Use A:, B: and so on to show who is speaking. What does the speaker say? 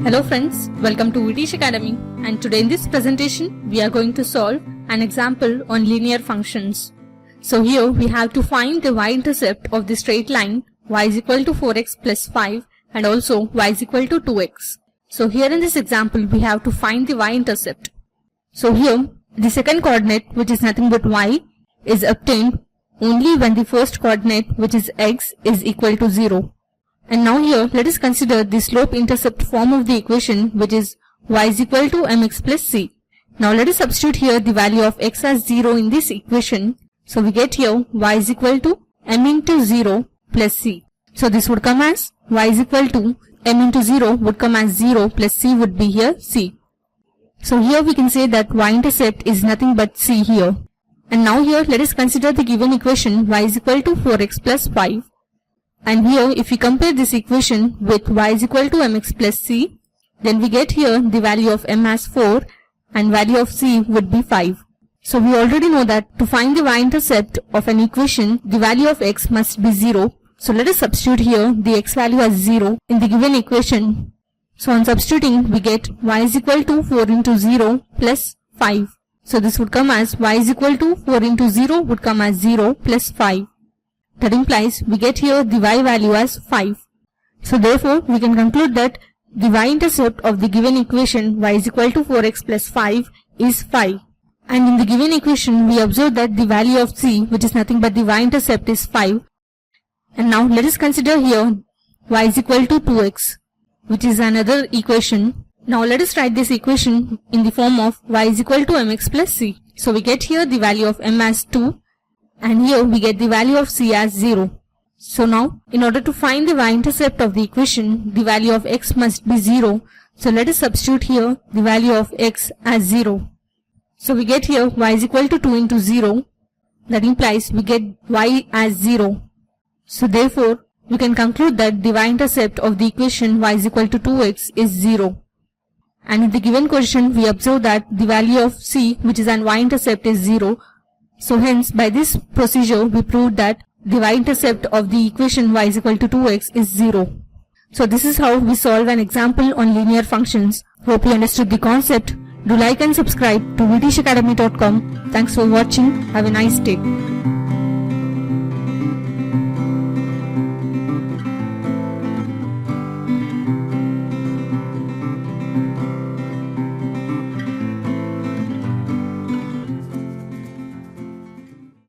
A: Hello friends, welcome to Vitish Academy, and today in this presentation we are going to solve an example on linear functions. So here we have to find the y-intercept of the straight line y is equal to 4x plus 5 and also y is equal to 2x. So here in this example we have to find the y-intercept. So here the second coordinate, which is nothing but y, is obtained only when the first coordinate, which is x, is equal to 0. And now here let us consider the slope-intercept form of the equation, which is y is equal to mx plus c. Now let us substitute here the value of x as 0 in this equation. So we get here y is equal to m into 0 plus c. So this would come as y is equal to m into 0 would come as 0 plus c would be here c. So here we can say that y-intercept is nothing but c here. And now here let us consider the given equation y is equal to 4x plus 5. And here if we compare this equation with y is equal to mx plus c, then we get here the value of m as 4 and value of c would be 5. So we already know that to find the y-intercept of an equation, the value of x must be 0. So let us substitute here the x value as 0 in the given equation. So on substituting we get y is equal to 4 into 0 plus 5. So this would come as y is equal to 4 into 0 would come as 0 plus 5. That implies we get here the y value as 5. So therefore we can conclude that the y-intercept of the given equation y is equal to 4x plus 5 is 5. And in the given equation we observe that the value of c, which is nothing but the y-intercept, is 5. And now let us consider here y is equal to 2x, which is another equation. Now let us write this equation in the form of y is equal to mx plus c. So we get here the value of m as 2. And here we get the value of c as 0. So now, in order to find the y-intercept of the equation, the value of x must be 0. So let us substitute here the value of x as 0. So we get here y is equal to 2 into 0. That implies we get y as 0. So therefore, we can conclude that the y-intercept of the equation y is equal to 2x is 0. And in the given question, we observe that the value of c, which is an y-intercept, is 0. So hence, by this procedure, we proved that the y-intercept of the equation y is equal to 2x is 0. So this is how we solve an example on linear functions. Hope you understood the concept. Do like and subscribe to vitishacademy.com. Thanks for watching. Have a nice day.